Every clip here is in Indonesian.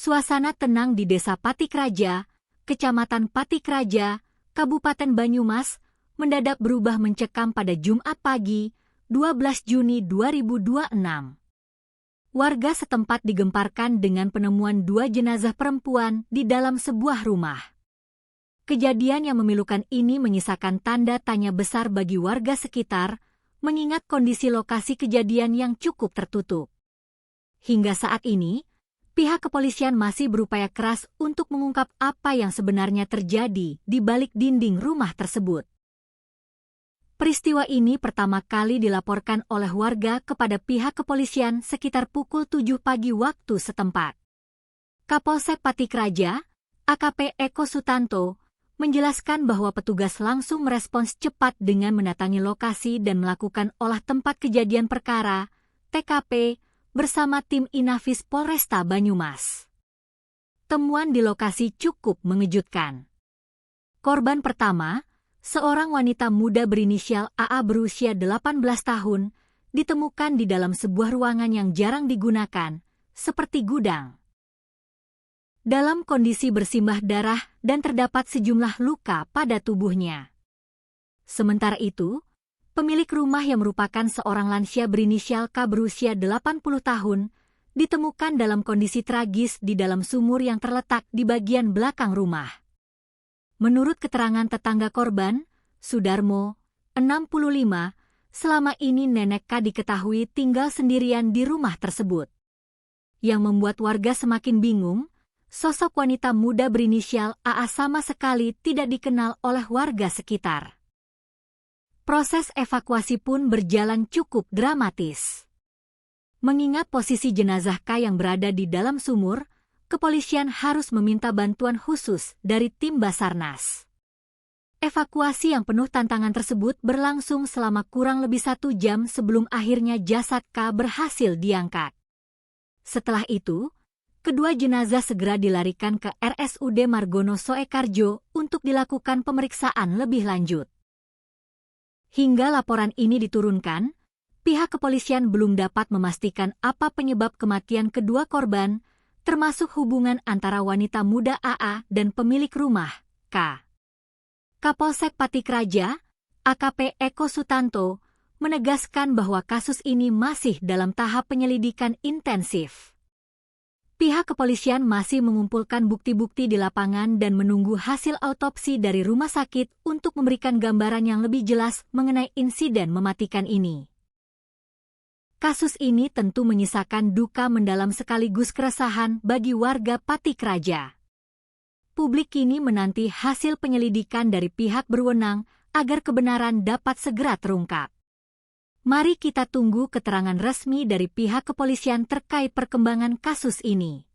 Suasana tenang di Desa Patikraja, Kecamatan Patikraja, Kabupaten Banyumas, mendadak berubah mencekam pada Jumat pagi, 12 Juni 2026. Warga setempat digemparkan dengan penemuan 2 jenazah perempuan di dalam sebuah rumah. Kejadian yang memilukan ini menyisakan tanda tanya besar bagi warga sekitar, mengingat kondisi lokasi kejadian yang cukup tertutup. Hingga saat ini, pihak kepolisian masih berupaya keras untuk mengungkap apa yang sebenarnya terjadi di balik dinding rumah tersebut. Peristiwa ini pertama kali dilaporkan oleh warga kepada pihak kepolisian sekitar pukul 7 pagi waktu setempat. Kapolsek Patikraja, AKP Eko Sutanto, menjelaskan bahwa petugas langsung merespons cepat dengan mendatangi lokasi dan melakukan olah tempat kejadian perkara, TKP, bersama tim Inafis Polresta Banyumas. Temuan di lokasi cukup mengejutkan. Korban pertama, seorang wanita muda berinisial AA berusia 18 tahun, ditemukan di dalam sebuah ruangan yang jarang digunakan, seperti gudang. Dalam kondisi bersimbah darah dan terdapat sejumlah luka pada tubuhnya. Sementara itu, pemilik rumah yang merupakan seorang lansia berinisial K berusia 80 tahun, ditemukan dalam kondisi tragis di dalam sumur yang terletak di bagian belakang rumah. Menurut keterangan tetangga korban, Sudarmo, 65, selama ini nenek K diketahui tinggal sendirian di rumah tersebut. Yang membuat warga semakin bingung, sosok wanita muda berinisial AA sama sekali tidak dikenal oleh warga sekitar. Proses evakuasi pun berjalan cukup dramatis. Mengingat posisi jenazah K yang berada di dalam sumur, kepolisian harus meminta bantuan khusus dari tim Basarnas. Evakuasi yang penuh tantangan tersebut berlangsung selama kurang lebih 1 jam sebelum akhirnya jasad K berhasil diangkat. Setelah itu, kedua jenazah segera dilarikan ke RSUD Margono Soekarjo untuk dilakukan pemeriksaan lebih lanjut. Hingga laporan ini diturunkan, pihak kepolisian belum dapat memastikan apa penyebab kematian kedua korban, termasuk hubungan antara wanita muda AA dan pemilik rumah, K. Kapolsek Patikraja, AKP Eko Sutanto, menegaskan bahwa kasus ini masih dalam tahap penyelidikan intensif. Pihak kepolisian masih mengumpulkan bukti-bukti di lapangan dan menunggu hasil autopsi dari rumah sakit untuk memberikan gambaran yang lebih jelas mengenai insiden mematikan ini. Kasus ini tentu menyisakan duka mendalam sekaligus keresahan bagi warga Patikraja. Publik kini menanti hasil penyelidikan dari pihak berwenang agar kebenaran dapat segera terungkap. Mari kita tunggu keterangan resmi dari pihak kepolisian terkait perkembangan kasus ini.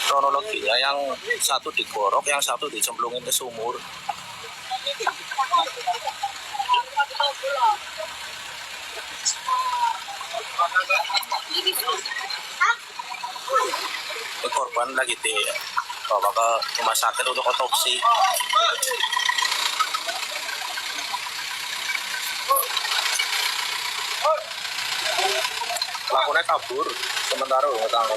Kronologinya yang satu digorok, yang satu dicemplungin ke sumur. Korban lagi dibawa ke rumah sakit untuk otopsi. Pelakunya kabur, sementara nggak tahu.